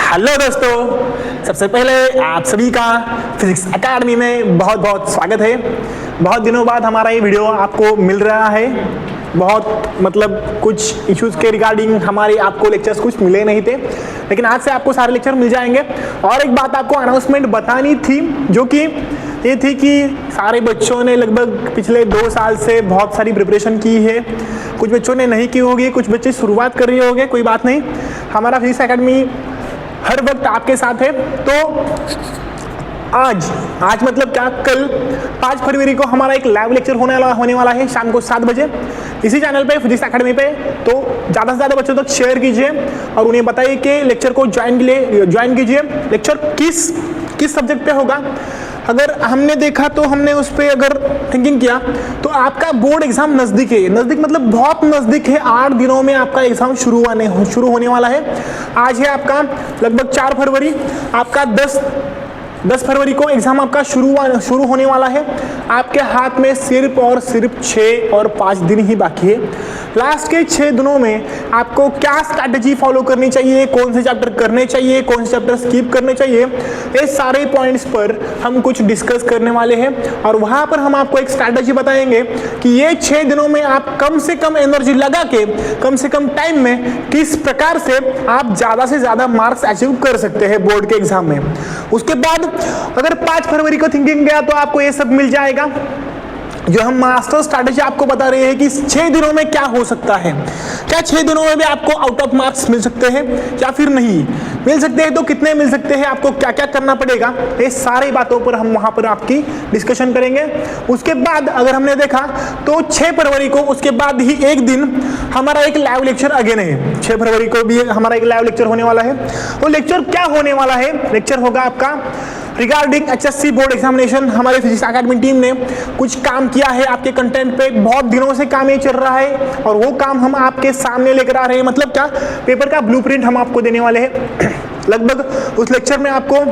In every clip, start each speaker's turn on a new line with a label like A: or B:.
A: Hello दोस्तों, सबसे पहले आप सभी का फिजिक्स एकेडमी में बहुत बहुत स्वागत है। बहुत दिनों बाद हमारा ये वीडियो आपको मिल रहा है। कुछ इश्यूज के रिगार्डिंग हमारे आपको लेक्चर्स कुछ मिले नहीं थे, लेकिन आज से आपको सारे लेक्चर मिल जाएंगे। और एक बात आपको अनाउंसमेंट बतानी थी, जो कि ये थी कि सारे बच्चों ने लगभग पिछले 2 साल से बहुत सारी प्रिपरेशन की है। कुछ बच्चों ने नहीं की होगी, कुछ बच्चे शुरुआत कर रहे होंगे, कोई बात नहीं। हमारा फिजिक्स एकेडमी हर वक्त आपके साथ है। तो आज मतलब क्या, कल 5 फरवरी को हमारा एक लाइव लेक्चर होने वाला है शाम को 7 बजे इसी चैनल पे, फिजिक्स एकेडमी पे। तो ज़्यादा से ज़्यादा बच्चों तक शेयर कीजिए और उन्हें बताइए कि लेक्चर को ज्वाइन कीजिए। लेक्चर किस सब्जेक्ट पे होगा, अगर हमने देखा तो हमने उस पर अगर थिंकिंग किया तो आपका बोर्ड एग्जाम नज़दीक है। नज़दीक मतलब बहुत नज़दीक है। 8 दिनों में आपका एग्जाम शुरू होने वाला है। आज है आपका लगभग 4 फरवरी, आपका 10 फरवरी को एग्जाम आपका शुरू होने वाला है। आपके हाथ में सिर्फ और सिर्फ 6 और 5 दिन ही बाकी है। लास्ट के 6 दिनों में आपको क्या स्ट्रैटेजी फॉलो करनी चाहिए, कौन से चैप्टर करने चाहिए, कौन से चैप्टर स्किप करने चाहिए, ये सारे पॉइंट्स पर हम कुछ डिस्कस करने वाले हैं। और वहां पर हम आपको एक स्ट्रैटेजी बताएंगे कि ये 6 दिनों में आप कम से कम एनर्जी लगा के कम से कम टाइम में किस प्रकार से आप ज़्यादा से ज़्यादा मार्क्स अचीव कर सकते हैं बोर्ड के एग्जाम में। उसके बाद अगर 5 फरवरी को थिंकिंग गया तो आपको ये सब मिल जाएगा, जो हम मास्टर स्ट्रैटेजी आपको बता रहे हैं कि 6 दिनों में क्या हो सकता है। क्या 6 दिनों में भी आपको आउट ऑफ मार्क्स मिल सकते हैं या फिर नहीं मिल सकते हैं, तो कितने मिल सकते हैं, आपको क्या क्या करना पड़ेगा, ये सारी बातों पर हम वहां पर आपकी डिस्कशन करेंगे। उसके बाद अगर हमने देखा तो 6 फरवरी को उसके बाद ही एक दिन हमारा एक लाइव लेक्चर अगेन है। 6 फरवरी को भी हमारा एक लाइव लेक्चर होने वाला है। वो लेक्चर क्या होने वाला है, लेक्चर होगा आपका रिगार्डिंग HSC बोर्ड एग्जामिनेशन। हमारे फिजिक्स एकेडमी टीम ने कुछ काम किया है आपके कंटेंट पे, बहुत दिनों से काम ये चल रहा है और वो काम हम आपके सामने लेकर आ रहे हैं। मतलब क्या, पेपर का ब्लूप्रिंट हम आपको देने वाले हैं। लगभग उस लेक्चर में आपको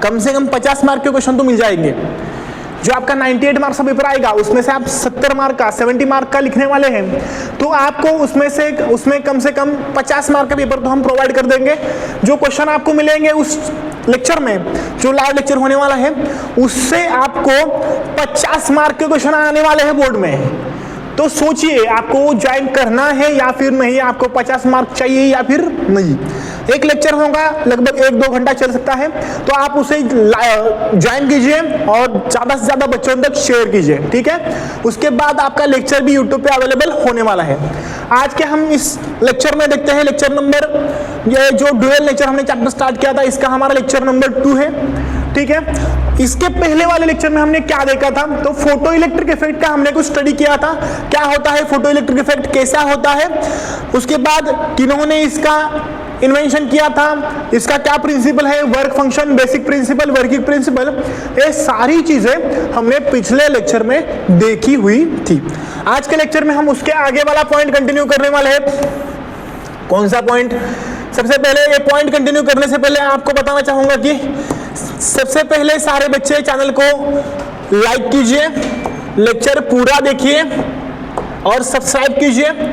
A: कम से कम 50 मार्क के क्वेश्चन तो मिल जाएंगे। जो आपका 98 मार्क्स का पेपर आएगा उसमें से आप 70 मार्क का 70 मार्क का लिखने वाले हैं, तो आपको उसमें कम से कम 50 मार्क का पेपर तो हम प्रोवाइड कर देंगे। जो क्वेश्चन आपको मिलेंगे उस लेक्चर में, जो लाइव लेक्चर होने वाला है, उससे आपको 50 मार्क के क्वेश्चन आने वाले हैं बोर्ड में। तो सोचिए आपको ज्वाइन करना है या फिर नहीं, आपको 50 मार्क चाहिए या फिर नहीं। एक लेक्चर होगा, लगभग 1-2 घंटा चल सकता है, तो आप उसे ज्वाइन कीजिए और ज़्यादा से ज़्यादा बच्चों तक शेयर कीजिए, ठीक है। उसके बाद आपका लेक्चर भी यूट्यूब पे अवेलेबल होने वाला है। आज के हम इस लेक्चर में देखते हैं लेक्चर नंबर, ये जो डुअल लेक्चर हमने चैप्टर स्टार्ट किया था, इसका हमारा लेक्चर नंबर 2 है, ठीक है। इसके पहले वाले लेक्चर में हमने क्या देखा था, तो फोटो इलेक्ट्रिक इफेक्ट का हमने कुछ स्टडी किया था। क्या होता है फोटो इलेक्ट्रिक इफेक्ट, कैसा होता है, उसके बाद किन्होंने इसका इन्वेंशन किया था, इसका क्या प्रिंसिपल है, work function, basic principle, working principle, ये सारी चीजें हमने पिछले लेक्चर में देखी हुई थी। आज के लेक्चर में हम उसके आगे वाला पॉइंट कंटिन्यू करने वाले हैं। कौन सा पॉइंट? सबसे पहले ये पॉइंट कंटिन्यू करने से पहले आपको बताना चाहूंगा कि सबसे पहले सारे बच्चे चैनल को लाइक कीजिए, लेक्चर पूरा देखिए और सब्सक्राइब कीजिए।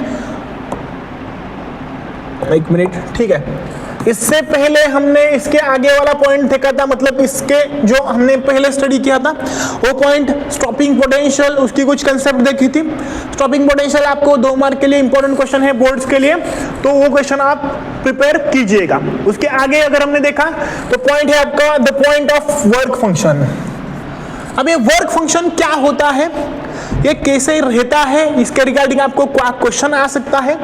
A: 1 मिनट, ठीक है। इससे पहले हमने इसके आगे वाला पॉइंट देखा था, मतलब इसके जो हमने पहले स्टडी किया था वो पॉइंट स्टॉपिंग पोटेंशियल, उसकी कुछ कंसेप्ट देखी थी। स्टॉपिंग पोटेंशियल आपको 2 मार्क के लिए इंपॉर्टेंट क्वेश्चन है बोर्ड्स के लिए, तो वो क्वेश्चन आप प्रिपेयर कीजिएगा। उसके आगे अगर हमने देखा तो पॉइंट है आपका the point of work function. अब ये वर्क फंक्शन क्या होता है, ये कैसे रहता है, इसके रिगार्डिंग आपको क्वेश्चन आ सकता है,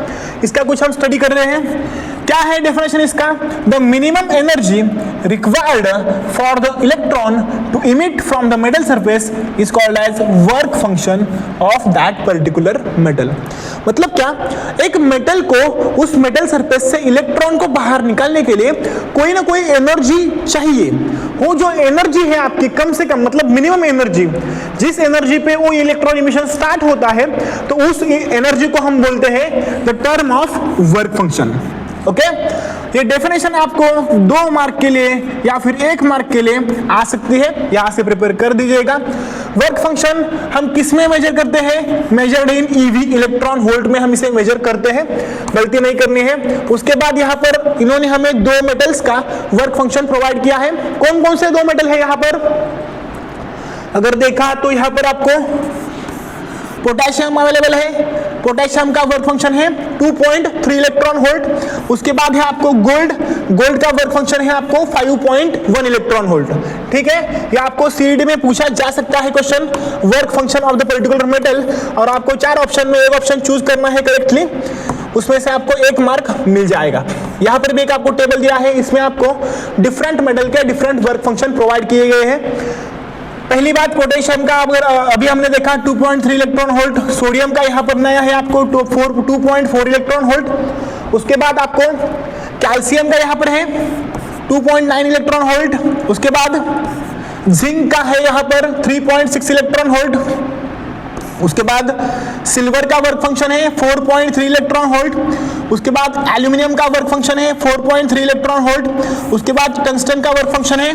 A: इसका कुछ हम स्टडी कर रहे हैं। क्या है डेफिनेशन इसका? The minimum energy required for the electron to emit from the metal surface is called as work function of that particular metal. मतलब क्या, एक मेटल को उस मेटल सरफेस से इलेक्ट्रॉन को बाहर निकालने के लिए कोई ना कोई एनर्जी चाहिए। वो जो एनर्जी है आपकी कम से कम, मतलब मिनिमम एनर्जी, जिस एनर्जी पे वो इलेक्ट्रॉन इमिशन स्टार्ट होता है, तो उस एनर्जी को हम बोलते हैं the term of work function. Okay, ये डेफिनेशन आपको 2 मार्क के लिए या फिर 1 मार्क के लिए आ सकती है, यहां से प्रिपेयर कर दीजिएगा। वर्क फंक्शन हम किस में मेजर करते हैं? Measured in EV, electron volt में हम इसे मेजर करते हैं, गलती नहीं करनी है। उसके बाद यहाँ पर इन्होंने हमें 2 मेटल्स का वर्क फंक्शन प्रोवाइड किया है। कौन कौन से 2 मेटल है यहाँ पर? अगर देखा तो यहाँ पर आपको पोटेशियम अवेलेबल है, पोटेशियम का वर्क फंक्शन है 2.3 इलेक्ट्रॉन वोल्ट। उसके बाद है आपको गोल्ड, गोल्ड का वर्क फंक्शन है आपको 5.1 इलेक्ट्रॉन वोल्ट। ठीक है, ये आपको सीईडी में पूछा जा सकता है question, work function of the particular metal, और आपको 4 ऑप्शन में एक ऑप्शन चूज करना है करेक्टली, उसमें से आपको 1 मार्क मिल जाएगा। यहाँ पर भी एक आपको टेबल दिया है, इसमें आपको डिफरेंट मेटल के डिफरेंट वर्क फंक्शन प्रोवाइड किए गए हैं। पहली बात पोटेशियम का अगर अभी हमने देखा 2.3 इलेक्ट्रॉन वोल्ट, सोडियम का यहाँ पर नया है आपको 2.4 इलेक्ट्रॉन वोल्ट। उसके बाद आपको कैल्शियम का यहाँ पर है 2.9 इलेक्ट्रॉन वोल्ट। उसके बाद जिंक का है यहाँ पर 3.6 इलेक्ट्रॉन वोल्ट। उसके बाद सिल्वर का वर्क फंक्शन है 4.3 इलेक्ट्रॉन वोल्ट। उसके बाद एल्यूमिनियम का वर्क फंक्शन है 4.3 इलेक्ट्रॉन वोल्ट। उसके बाद टंगस्टन का वर्क फंक्शन है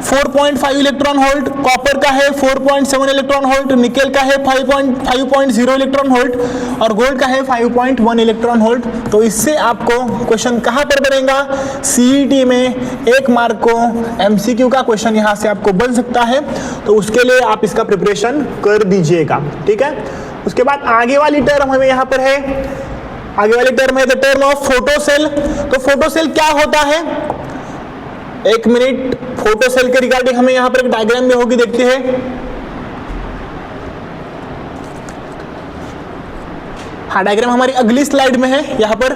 A: 4.5 इलेक्ट्रॉन वोल्ट, कॉपर का है 4.7 इलेक्ट्रॉन वोल्ट, निकेल का है 5.0 इलेक्ट्रॉन वोल्ट और गोल्ड का है 5.1 इलेक्ट्रॉन वोल्ट। तो इससे आपको क्वेश्चन कहां पर बनेगा? सीईटी में 1 मार्क को एमसीक्यू का क्वेश्चन यहां से आपको बन सकता है, तो उसके लिए आप इसका प्रिपरेशन कर दीजिएगा। ठीक है, उसके बाद आगे वाली टर्म हमें यहां पर है, आगे वाली टर्म है द टर्म ऑफ फोटोसेल। तो फोटोसेल क्या होता है? 1 मिनट, फोटोसेल के रिगार्डिंग हमें यहां पर एक डायग्राम में होगी, देखते हैं। हाँ, डायग्राम हमारी अगली स्लाइड में है यहां पर।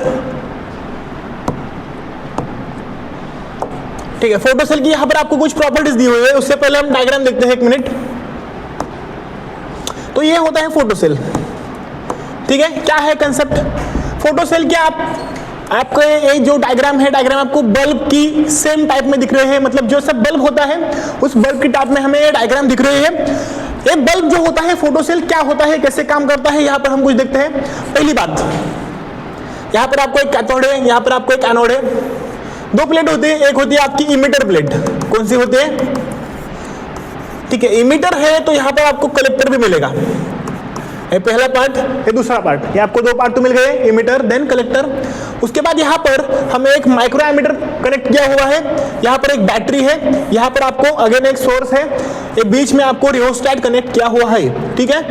A: ठीक है, फोटोसेल की यहां पर आपको कुछ प्रॉपर्टीज दी हुई है, उससे पहले हम डायग्राम देखते हैं 1 मिनट। तो ये होता है फोटोसेल। ठीक है, क्या है कंसेप्ट फोटोसेल? क्या आपको ये जो डायग्राम है, डायग्राम आपको बल्ब की सेम टाइप में दिख रहे हैं, मतलब जो सब बल्ब होता है उस बल्ब की टाइप में हमें ये डायग्राम दिख रहे हैं। ये बल्ब जो होता है फोटोसेल क्या होता है, कैसे काम करता है, यहाँ पर हम कुछ देखते हैं। पहली बात, यहाँ पर आपको एक कैथोड है, यहाँ पर आपको एक एनोड है। 2 प्लेट होती है, एक होती है आपकी इमिटर प्लेट। कौन सी होती है? ठीक है, इमिटर है तो यहाँ पर आपको कलेक्टर भी मिलेगा। ये पहला पार्ट, ये दूसरा पार्ट, ये आपको 2 पार्ट तो मिल गए, इमिटर देन कलेक्टर। उसके बाद यहाँ पर हमें एक माइक्रो एमिटर कनेक्ट किया हुआ है, यहाँ पर एक बैटरी है, यहाँ पर आपको अगेन एक सोर्स है, ये बीच में आपको रियोस्टेट कनेक्ट किया हुआ है। ठीक है,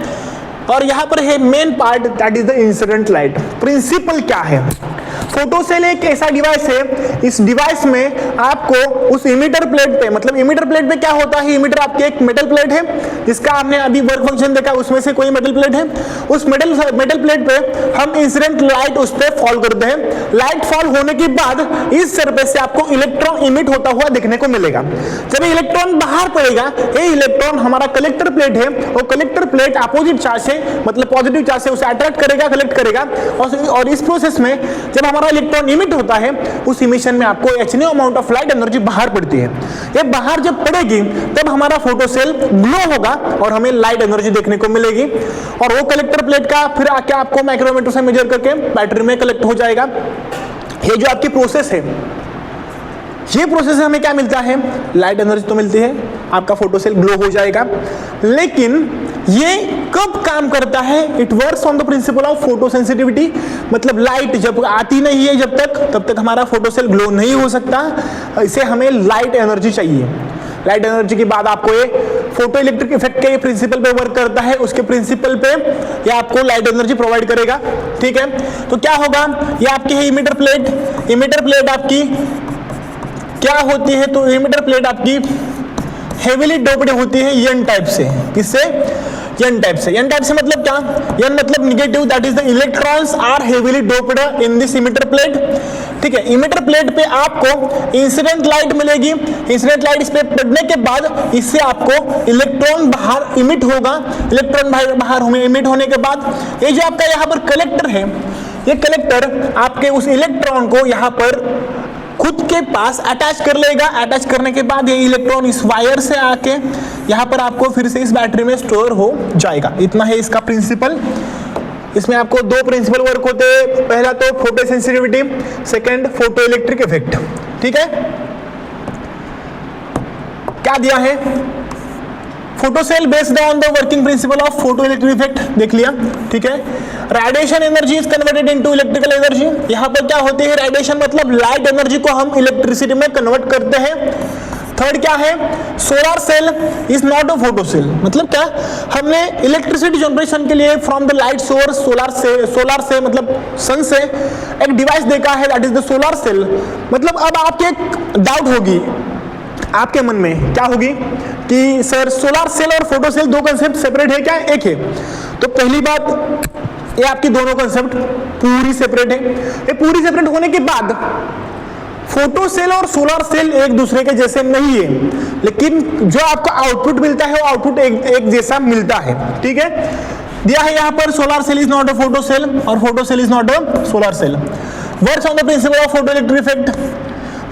A: और यहाँ पर है main part, that is the incident light. Principle क्या है? फोटोसेल एक ऐसा डिवाइस है, इस डिवाइस में आपको उस इमिटर प्लेट पे, मतलब इमिटर प्लेट पे क्या होता है, इमिटर आपकी एक मेटल प्लेट है जिसका आपने अभी वर्क फंक्शन देखा, उसमें से कोई मेटल प्लेट है। उस मेटल प्लेट पे हम इंसिडेंट लाइट उस पे फॉल करते हैं। लाइट फॉल होने के बाद इस सरफेस से आपको इलेक्ट्रॉन इमिट होता हुआ देखने को मिलेगा। जब इलेक्ट्रॉन बाहर पड़ेगा, ये इलेक्ट्रॉन हमारा कलेक्टर प्लेट है, और कलेक्टर प्लेट अपोजिट चार्ज से, मतलब पॉजिटिव चार्ज से उसे अट्रैक्ट करेगा, कलेक्ट करेगा, और इस प्रोसेस में जब हमारा इलेक्ट्रॉन इमिट होता है, उस इमिशन में आपको HNO amount of light energy बाहर पड़ती है। ये बाहर जब पड़ेगी तब हमारा फोटोसेल ग्लो होगा और हमें लाइट एनर्जी देखने को मिलेगी, और वो कलेक्टर प्लेट का फिर आके आपको माइक्रोमीटर से मेजर करके बैटरी में कलेक्ट हो जाएगा। ये जो आपकी प्रोसेस है, ये प्रोसेस से हमें क्या मिलता है? लाइट एनर्जी तो मिलती है, आपका फोटोसेल ग्लो हो जाएगा। लेकिन ये कब काम करता है? It works on the principle of photosensitivity, मतलब लाइट जब आती नहीं है तब तक हमारा फोटोसेल ग्लो नहीं हो सकता। इसे हमें लाइट एनर्जी चाहिए। लाइट एनर्जी के बाद आपको ये फोटो इलेक्ट्रिक इफेक्ट के प्रिंसिपल पे वर्क करता है, उसके प्रिंसिपल पे ये आपको लाइट एनर्जी प्रोवाइड करेगा। ठीक है, तो क्या होगा? ये आपकी है इमिटर प्लेट। इमिटर प्लेट आपकी क्या होती है? तो इमिटर प्लेट आपकी हेवीली डोप्ड होती है एन टाइप से। किससे? एन टाइप से। एन टाइप से मतलब क्या? एन मतलब negative, that is the electrons are heavily doped in this emitter plate. ठीक है, इमिटर प्लेट पे आपको इंसिडेंट लाइट मिलेगी। इंसिडेंट लाइट इस पे पड़ने के बाद इससे आपको इलेक्ट्रॉन बाहर इमिट होगा। इलेक्ट्रॉन बाहर इमिट होने के बाद ये जो आपका यहाँ पर कलेक्टर है, ये कलेक्टर आपके उस इलेक्ट्रॉन को यहाँ पर खुद के पास अटैच कर लेगा। अटैच करने के बाद ये इलेक्ट्रॉन इस वायर से आके यहाँ पर आपको फिर से इस बैटरी में स्टोर हो जाएगा। इतना है इसका प्रिंसिपल। इसमें आपको दो प्रिंसिपल वर्क होते हैं, पहला तो photo sensitivity, second photo electric effect. ठीक है, क्या दिया है, photocell based on the working principle of photo electric effect, देख लिया। ठीक है, radiation energy is converted into electrical energy. यहां पर क्या होती है, रेडिएशन मतलब लाइट एनर्जी को हम इलेक्ट्रिसिटी में कन्वर्ट करते हैं। थर्ड क्या है, solar cell is not a photo cell, मतलब क्या, हमने इलेक्ट्रिसिटी जनरेशन के लिए from the light source solar से मतलब सन से एक डिवाइस देखा है, that is the solar cell. मतलब अब आपके एक डाउट होगी आपके मन में, क्या होगी कि सर सोलर सेल और फोटो सेल दो कंसेप्ट सेपरेट है क्या, एक है? तो पहली बात, ये आपकी दोनों कंसेप्ट पूरी सेपरेट है। ये पूरी सेपरेट होने के बाद फोटो सेल और सोलर सेल एक दूसरे के जैसे नहीं है, लेकिन जो आपको आउटपुट मिलता है वो आउटपुट एक जैसा मिलता है। ठीक है, दिया है यहां पर solar cell is not a photo cell और photo cell is not a solar cell. Works on the principle of photo electric effect.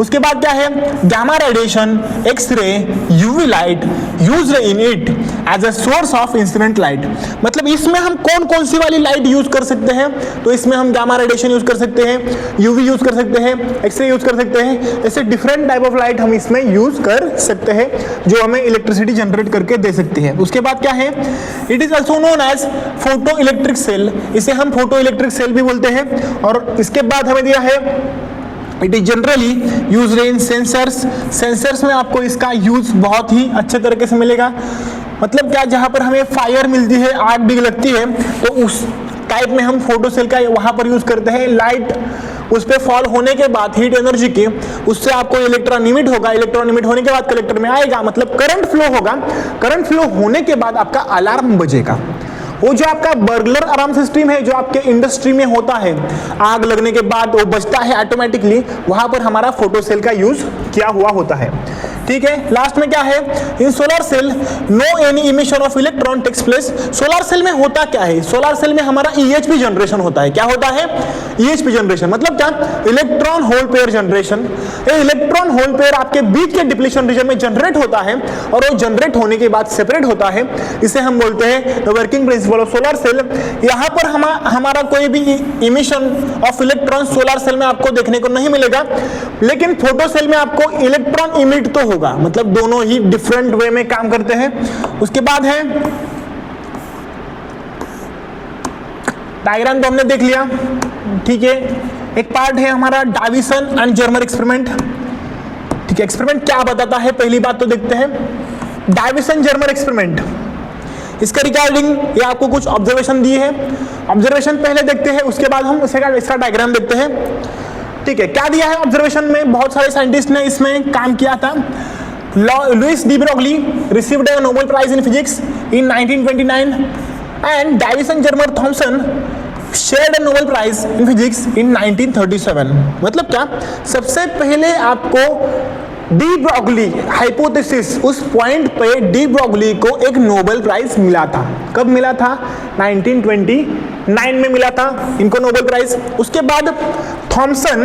A: उसके बाद क्या है, gamma radiation, X-ray, UV light used in it as a source of incident light. मतलब इसमें हम कौन कौन सी वाली लाइट यूज कर सकते हैं, तो इसमें हम गामा रेडिएशन यूज कर सकते हैं, यूवी यूज कर सकते हैं, एक्सरे यूज कर सकते हैं, ऐसे डिफरेंट टाइप ऑफ लाइट हम इसमें यूज कर सकते हैं जो हमें इलेक्ट्रिसिटी जनरेट करके दे सकती है। उसके बाद क्या है, it is also known as photo electric cell, इसे हम फोटो इलेक्ट्रिक सेल भी बोलते हैं। और इसके बाद हमें दिया है it is generally used in sensors. Sensors में आपको इसका यूज बहुत ही अच्छे तरीके से मिलेगा। मतलब क्या, जहां पर हमें फायर मिलती है, आग भी लगती है, तो उस टाइप में हम फोटो सेल का वहां पर यूज करते हैं। लाइट उस पर फॉल होने के बाद हीट एनर्जी की, उससे आपको इलेक्ट्रॉन इमिट होगा, इलेक्ट्रॉन इमिट होने के बाद कलेक्टर में आएगा, मतलब करंट फ्लो होगा। करंट फ्लो होने के बाद आपका अलार्म बजेगा। वो जो आपका बर्गलर अलार्म सिस्टम है जो आपके इंडस्ट्री में होता है, आग लगने के बाद वो बजता है ऑटोमेटिकली, वहां पर हमारा फोटो सेल का यूज किया हुआ होता है। ठीक है, लास्ट में क्या है, in solar cell no any emission of electron takes place. Solar cell में होता क्या है, सोलर सेल में हमारा ईएचपी जनरेशन होता है। क्या होता है, ईएचपी जनरेशन, मतलब क्या, इलेक्ट्रॉन होल पेयर जनरेशन। ये इलेक्ट्रॉन होल पेयर आपके बीच के डिप्लीशन रीजन में जनरेट होता है और वो जनरेट होने के बाद सेपरेट होता है। इसे हम बोलते हैं the working principle of solar cell. यहां पर हमारा कोई भी emission of electron solar cell में आपको देखने को नहीं मिलेगा, लेकिन फोटो सेल में आपको इलेक्ट्रॉन इमिट तो होगा, मतलब दोनों ही डिफरेंट वे में काम करते हैं। उसके बाद है डायग्राम, तो हमने देख लिया। ठीक है, एक पार्ट है हमारा डाविसन एंड जर्मर एक्सपेरिमेंट। ठीक है, एक्सपेरिमेंट क्या बताता है, पहली बात तो देखते हैं डाविसन जर्मर एक्सपेरिमेंट। इसका रिगार्डिंग ये आपको कुछ ऑब्जर्वेशन दिए हैं, ऑब्जर्वेशन पहले देखते हैं, उसके बाद हम इसका डायग्राम देखते हैं। ठीक है, क्या दिया है ऑब्जर्वेशन में, बहुत सारे साइंटिस्ट ने इसमें काम किया था। Louis de Broglie received a Nobel prize in physics in 1929 and Davisson Germer Thomson shared a Nobel prize in physics in 1937। मतलब क्या, सबसे पहले आपको डी ब्रोगली हाइपोथेसिस, उस पॉइंट पे डी ब्रोगली को एक नोबेल प्राइज मिला था। कब मिला था, 1929 में मिला था इनको नोबेल प्राइज। उसके बाद थॉमसन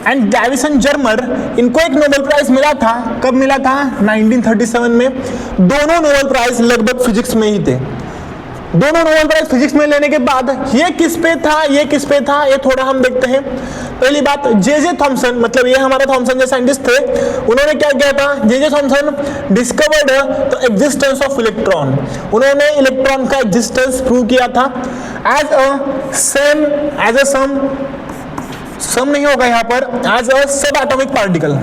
A: एंड डाविसन जर्मर, इनको एक नोबेल प्राइज मिला था। कब मिला था, 1937 में। दोनों नोबेल प्राइज लगभग फिजिक्स में ही थे। दोनों नोबेल प्राइज फिजिक्स में लेने के बाद ये किस पे था, ये किस पे था, ये थोड़ा हम देखते हैं। पहली बात, जे थॉमसन, मतलब ये हमारे थॉमसन जो साइंटिस्ट थे, उन्होंने क्या किया था, J Thomson discovered the existence of electron. उन्होंने इलेक्ट्रॉन का एग्जिस्टेंस प्रूव किया था एज अ सम नहीं होगा यहाँ पर, एज अ सब एटॉमिक पार्टिकल।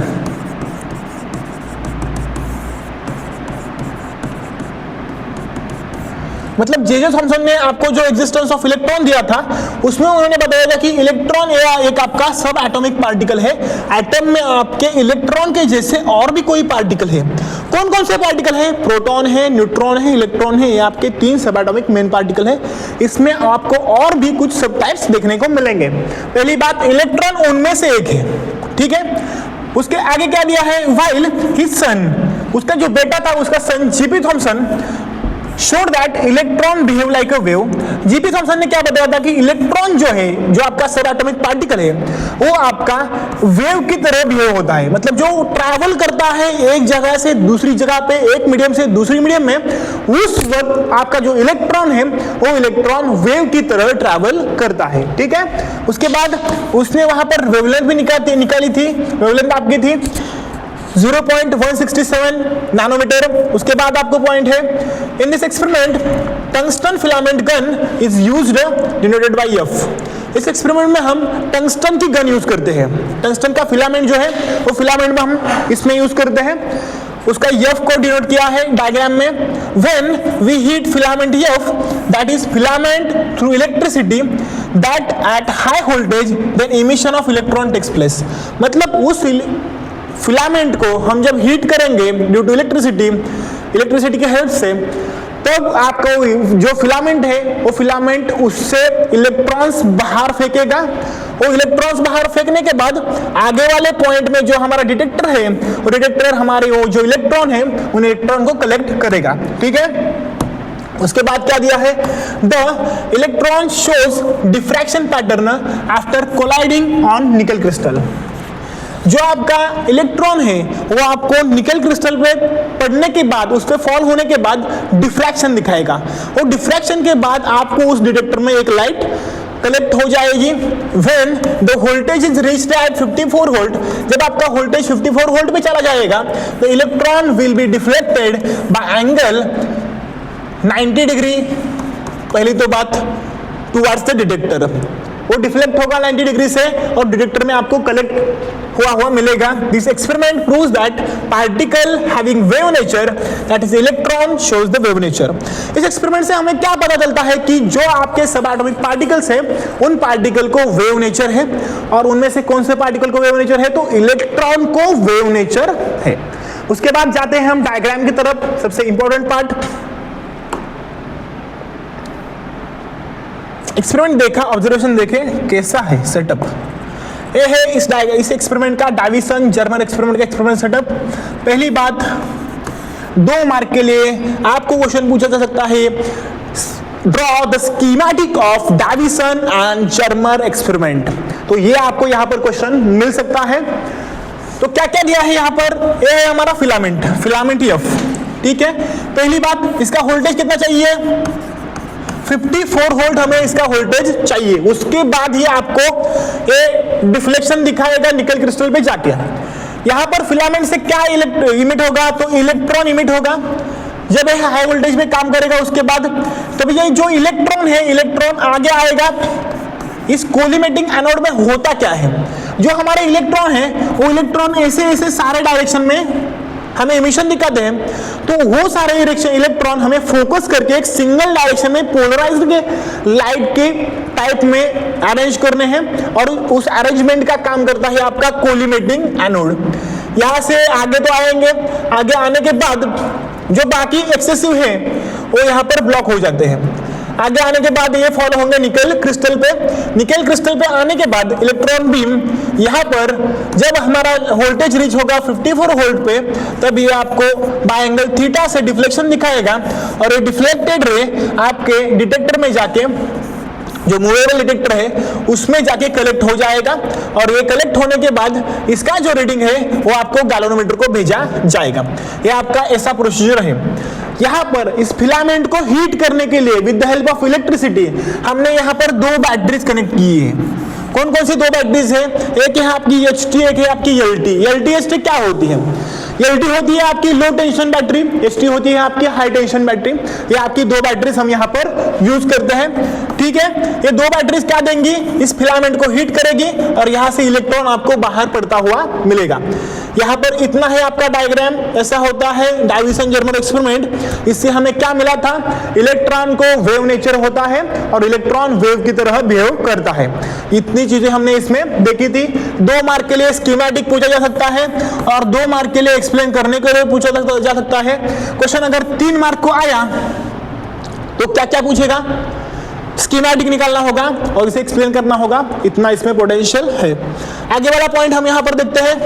A: मतलब जे थॉमसन ने आपको जो एग्जिस्टेंस ऑफ इलेक्ट्रॉन दिया था, उसमें उन्होंने बताया था कि इलेक्ट्रॉन एक आपका सब एटॉमिक पार्टिकल है। एटम में आपके इलेक्ट्रॉन के जैसे और भी कोई पार्टिकल है। कौन कौन से पार्टिकल है, प्रोटॉन है, न्यूट्रॉन है, इलेक्ट्रॉन है, ये आपके 3 सब एटॉमिक मेन पार्टिकल है। इसमें आपको और भी कुछ सब टाइप्स देखने को मिलेंगे। पहली बात, इलेक्ट्रॉन उनमें से एक है। ठीक है, उसके आगे क्या दिया है, व्हाइल हिज सन, उसका जो बेटा था, उसका son GP Thomson showed that electron behave like a wave। GP Thomson ने क्या बताया था कि इलेक्ट्रॉन जो है, जो आपका सब एटॉमिक पार्टिकल है, वो आपका वेव की तरह बिहेव होता है। मतलब जो ट्रैवल करता है एक जगह से दूसरी जगह पे, एक मीडियम से दूसरी मीडियम में, उस वक्त आपका जो इलेक्ट्रॉन है वो इलेक्ट्रॉन वेव की तरह ट्रैवल करता है। ठीक है, उसके बाद उसने वहां पर वेवलेंथ भी निकाली थी। वेवलेंथ आपकी थी 0.167 नैनोमीटर। उसके बाद आपको पॉइंट है, in this experiment tungsten filament gun is used denoted by F. इस एक्सपेरिमेंट में हम टंगस्टन की गन यूज करते हैं। टंगस्टन का फिलामेंट जो है वो फिलामेंट में हम इसमें यूज करते हैं। उसका एफ को डिनोट किया है डायग्राम में। When we heat filament F, that is filament through electricity that at high voltage then emission of electron takes place. मतलब उस फिलामेंट को हम जब हीट करेंगे ड्यू टू इलेक्ट्रिसिटी के हेल्प से, तब आपको जो फिलामेंट है वो फिलामेंट उससे इलेक्ट्रॉन्स बाहर फेंकेगा। वो इलेक्ट्रॉन्स बाहर फेंकने के बाद आगे वाले पॉइंट में जो हमारा डिटेक्टर है, वो डिटेक्टर हमारे वो जो इलेक्ट्रॉन है उन इलेक्ट्रॉन को कलेक्ट करेगा। ठीक है, उसके बाद क्या दिया है, the electron shows diffraction pattern after colliding on nickel crystal. जो आपका इलेक्ट्रॉन है वो आपको निकल क्रिस्टल पे पड़ने के बाद, उस पे फॉल होने के बाद डिफ्रैक्शन दिखाएगा। और डिफ्रैक्शन के बाद आपको उस डिटेक्टर में एक लाइट कलेक्ट हो जाएगी। When the voltage is reached eight 54 volt, जब आपका वोल्टेज 54 वोल्ट पे चला जाएगा तो electron will be deflected by angle 90 degree. पहली तो बात टुवर्ड्स द डिटेक्टर, वो डिफ्लेक्ट होगा 90 डिग्री से और डिटेक्टर में आपको कलेक्ट हुआ मिलेगा। This experiment proves that particle having wave nature, that is electron shows the wave nature. इस एक्सपेरिमेंट से हमें क्या पता चलता है कि जो आपके सब एटॉमिक पार्टिकल्स हैं उन पार्टिकल को वेव नेचर है। और उनमें से कौन से पार्टिकल को वेव नेचर है, तो इलेक्ट्रॉन को वेव नेचर है। उसके बाद जाते हैं हम डायग्राम की तरफ, सबसे इंपॉर्टेंट पार्ट। एक्सपेरिमेंट देखा, ऑब्जर्वेशन देखे कैसा है सेटअप। ये है इस एक्सपेरिमेंट का डाविसन जर्मन एक्सपेरिमेंट का एक्सपेरिमेंट सेटअप। पहली बात, 2 मार्क के लिए आपको क्वेश्चन पूछा जा सकता है, draw the schematic of Davisson and German experiment. तो ये आपको यहां पर क्वेश्चन मिल सकता है। तो क्या क्या दिया है यहां पर, ये है हमारा फिलामेंट एफ। ठीक है, पहली बात, इसका वोल्टेज कितना चाहिए, 54 वोल्ट हमें इसका वोल्टेज चाहिए। उसके बाद ही आपको ये डिफ्लेक्शन दिखाएगा निकल क्रिस्टल पे जाके। यहां पर फिलामेंट से क्या इमिट होगा, तो इलेक्ट्रॉन इमिट होगा। जब यह हाई वोल्टेज में काम करेगा उसके बाद, तो ये जो इलेक्ट्रॉन है, इलेक्ट्रॉन आगे आएगा। इस कोलिमेटिंग एनोड में होता क्या है, जो हमारे इलेक्ट्रॉन है वो इलेक्ट्रॉन ऐसे ऐसे सारे डायरेक्शन में हमें इमिशन दिखाते हैं। तो वो सारे इलेक्ट्रॉन हमें फोकस करके एक सिंगल डायरेक्शन में पोलराइज्ड के लाइट के टाइप में अरेंज करने हैं। और उस अरेंजमेंट का काम करता है आपका कोलिमेटिंग एनोड। यहां से आगे तो आएंगे, आगे आने के बाद जो बाकी एक्सेसिव है वो यहां पर ब्लॉक हो जाते हैं। आगे आने के बाद ये फॉलो होंगे निकल क्रिस्टल पे। निकल क्रिस्टल पे आने के बाद इलेक्ट्रॉन बीम यहाँ पर जब हमारा वोल्टेज रीच होगा 54 वोल्ट पे, तब ये आपको बाय एंगल थीटा से डिफ्लेक्शन दिखाएगा। और ये डिफ्लेक्टेड रे आपके डिटेक्टर में जाके, जो मूवेबल डिटेक्टर है उसमें जाके कलेक्ट हो जाएगा। और ये कलेक्ट होने के बाद इसका जो रीडिंग है वो आपको गैल्वेनोमीटर को भेजा जाएगा। ये आपका ऐसा प्रोसीजर है। यहाँ पर इस फिलामेंट को हीट करने के लिए with the help of electricity हमने यहाँ पर 2 बैटरीज कनेक्ट की है। कौन कौन सी 2 बैटरीज है, एक है आपकी HT, एक है आपकी LT। LT क्या होती है, LT होती है आपकी लो टेंशन बैटरी, HT होती है आपकी हाई टेंशन बैटरी। ये आपकी 2 बैटरीज हम यहाँ पर यूज करते हैं। ठीक है, ये 2 बैटरीज क्या देंगी, इस फिलामेंट को हीट करेगी और यहाँ से इलेक्ट्रॉन आपको बाहर पड़ता हुआ मिलेगा। यहाँ पर इतना है आपका डायग्राम। ऐसा होता है डाविसन जर्मन एक्सपेरिमेंट। इससे हमें क्या मिला था, इलेक्ट्रॉन को वेव नेचर होता है और इलेक्ट्रॉन वेव की तरह बिहेव करता है। इतनी चीजें हमने इसमें देखी थी। 2 मार्क के लिए स्कीमेटिक पूछा जा सकता है और 2 मार्क के लिए एक्सप्लेन करने के लिए पूछा जा सकता है। क्वेश्चन अगर 3 मार्क को आया तो क्या क्या पूछेगा, स्कीमेटिक निकालना होगा और इसे एक्सप्लेन करना होगा। इतना इसमें पोटेंशियल है। आगे वाला पॉइंट हम यहां पर देखते हैं।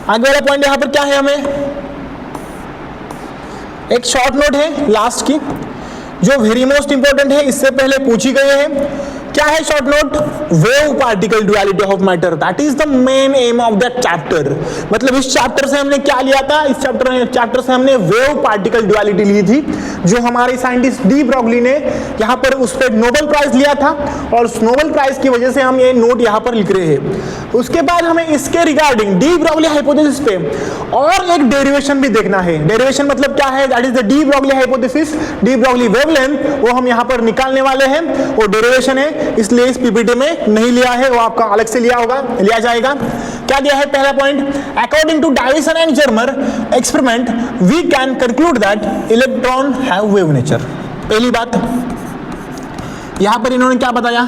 A: आगे वाला पॉइंट यहां पर क्या है, हमें एक शॉर्ट नोट है लास्ट की जो वेरी मोस्ट इंपॉर्टेंट है, इससे पहले पूछी गई है। क्या है short note? Wave particle duality of matter, that is the main M of that chapter. मतलब इस चैप्टर से हमने क्या लिया था? इस चैप्टर से हमने वेव पार्टिकल ड्युअलिटी ली थी, जो हमारे साइंटिस्ट डी ब्रॉगली ने यहाँ पर उस पर नोबेल प्राइज लिया था, और उस नोबेल प्राइज की वजह से हम ये नोट यहाँ पर लिख रहे हैं। उसके बाद हमें इसके रिगार्डिंग डी ब्रॉगली हाइपोथेसिस पे और एक डेरिवेशन भी देखना है। डेरिवेशन मतलब क्या है? That is the de Broglie hypothesis, de Broglie wavelength, वो हम यहाँ पर निकालने वाले हैं। वो डेरिवेशन है, इसलिए इस पीपीटी में नहीं लिया है, वो आपका अलग से लिया जाएगा। क्या दिया है? पहला point, according to Davisson and Germer experiment we can conclude that electron have wave nature. पहली बात, यहां पर इन्होंने क्या बताया?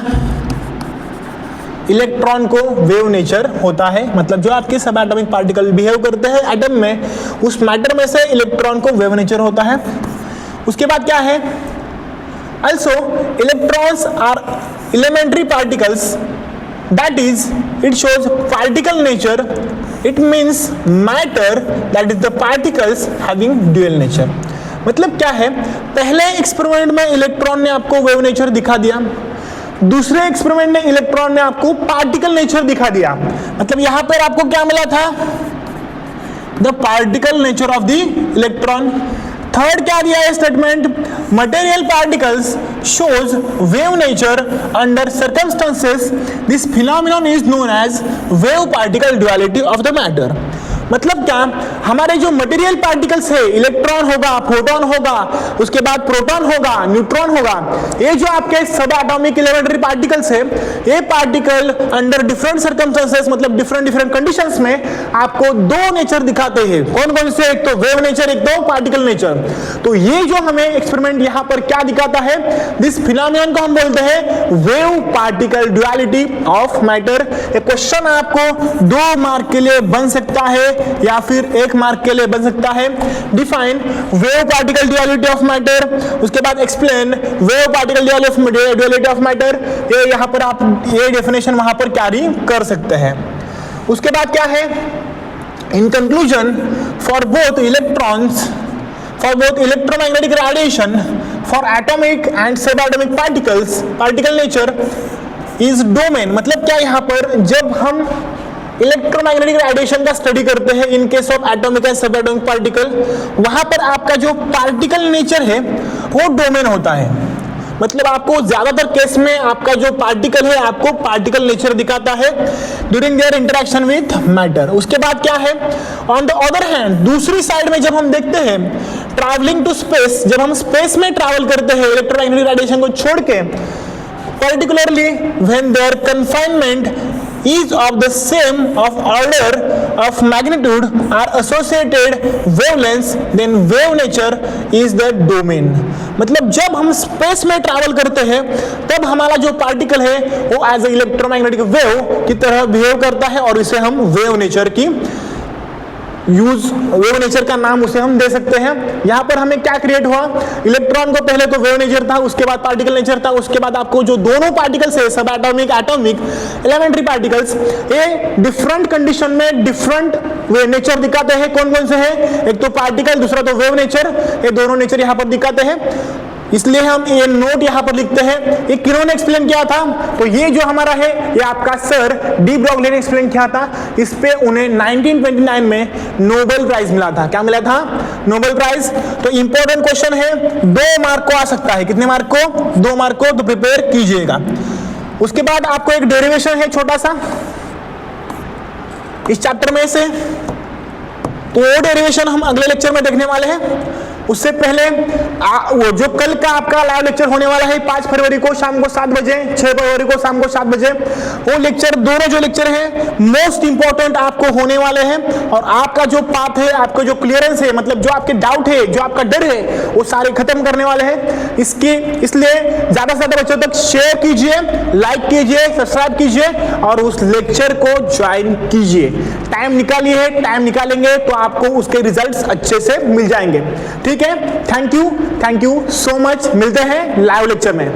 A: इलेक्ट्रॉन को वेव नेचर होता है, मतलब जो आपके सब एटॉमिक पार्टिकल बिहेव करते हैं एटम में, उस मैटर में से इलेक्ट्रॉन को वेव नेचर होता है। उसके बाद क्या है? Also, electrons are elementary particles. That is, it shows particle nature. It means matter, that is the particles having dual nature. मतलब क्या है? पहले एक्सपेरिमेंट में इलेक्ट्रॉन ने आपको वेव नेचर दिखा दिया, दूसरे एक्सपेरिमेंट में इलेक्ट्रॉन ने आपको पार्टिकल नेचर दिखा दिया। मतलब यहां पर आपको क्या मिला था? The particle nature of the electron. Third क्या दिया है statement? Material particles shows wave nature under circumstances, this phenomenon is known as wave particle duality of the matter. मतलब क्या? हमारे जो मटेरियल पार्टिकल्स है, इलेक्ट्रॉन होगा, प्रोटॉन होगा, उसके बाद प्रोटॉन होगा, न्यूट्रॉन होगा, ये जो आपके सब एटॉमिक एलिमेंट्री पार्टिकल्स है, ये पार्टिकल अंडर डिफरेंट सर्कमस्टेंसेस, मतलब डिफरेंट कंडीशंस में आपको दो नेचर दिखाते हैं। कौन कौन से? एक तो वेव नेचर, एक तो पार्टिकल नेचर। तो ये जो हमें एक्सपेरिमेंट यहां पर क्या दिखाता है? दिस फिनोमेनन को हम बोलते हैं wave particle duality of matter. ये क्वेश्चन आपको 2 मार्क के लिए बन सकता है या फिर 1 मार्क के लिए बन सकता है। Define wave particle duality of matter, उसके बाद explain wave particle duality of matter. ये यहां पर आप ये डेफिनेशन वहां पर कैरी कर सकते हैं। उसके बाद क्या है? In conclusion, for both electromagnetic radiation, for atomic and subatomic particles, particle nature is domain। मतलब क्या यहां पर जब हम इलेक्ट्रोमैग्नेटिक रेडिएशन का स्टडी करते हैं in case of atomic and सब एटॉमिक पार्टिकल, वहां पर आपका जो पार्टिकल नेचर है वो डोमेन होता है। मतलब आपको ज्यादातर केस में आपका जो पार्टिकल है आपको पार्टिकल नेचर दिखाता है during their interaction with matter. उसके बाद क्या है? ऑन द अदर हैंड, दूसरी साइड में जब हम देखते हैं ट्रैवलिंग टू स्पेस, जब हम स्पेस में ट्रैवल करते हैं इलेक्ट्रोमैग्नेटिक रेडिएशन को छोड़ के, particularly when their confinement is of the same of order of magnitude are associated wavelengths, then wave nature is the domain। मतलब जब हम स्पेस में ट्रैवल करते हैं तब हमारा जो पार्टिकल है वो एज ए इलेक्ट्रोमैग्नेटिक वेव की तरह बिहेव करता है, और इसे हम वेव नेचर की वेव नेचर का नाम उसे हम दे सकते हैं। यहां पर हमें क्या क्रिएट हुआ? इलेक्ट्रॉन को पहले तो वेव नेचर था, उसके बाद पार्टिकल नेचर था, उसके बाद आपको जो दोनों पार्टिकल्स है सब एटॉमिक, एलिमेंट्री पार्टिकल्स, ये डिफरेंट कंडीशन में डिफरेंट वे नेचर दिखाते हैं। कौन कौन से हैं? एक तो पार्टिकल, दूसरा तो वेव नेचर, ये दोनों नेचर यहां पर दिखाते हैं। इसलिए हम ये नोट यहां पर लिखते हैं। ये किन्होंने एक्सप्लेन किया था? तो ये जो हमारा है ये आपका सर डी ब्रॉगली ने एक्सप्लेन किया था। इस पे उन्हें 1929 में नोबेल प्राइज मिला था। क्या मिला था? Nobel prize. तो इंपॉर्टेंट क्वेश्चन है, 2 मार्क को आ सकता है। कितने मार्क को? 2 मार्क को, तो प्रिपेयर कीजिएगा। उसके बाद आपको एक डेरिवेशन है छोटा सा इस चैप्टर में से, तो वो डेरिवेशन हम अगले लेक्चर में देखने वाले हैं। उससे पहले वो जो कल का आपका लाइव लेक्चर होने वाला है 5 फरवरी को शाम को 7 बजे, 6 फरवरी को शाम को 7 बजे, वो लेक्चर, दोनों जो लेक्चर हैं मोस्ट इंपॉर्टेंट आपको होने वाले हैं। और आपका जो पाथ है, आपका जो क्लियरेंस है, मतलब जो आपके डाउट है, जो आपका डर है, वो सारे खत्म करने वाले हैं। इसलिए ज्यादा से ज्यादा बच्चों तक शेयर कीजिए, लाइक कीजिए, सब्सक्राइब कीजिए और उस लेक्चर को ज्वाइन कीजिए। टाइम निकालिए, टाइम निकालेंगे तो आपको उसके रिजल्ट्स अच्छे से मिल जाएंगे। ठीक है, थैंक यू सो मच। मिलते हैं लाइव लेक्चर में।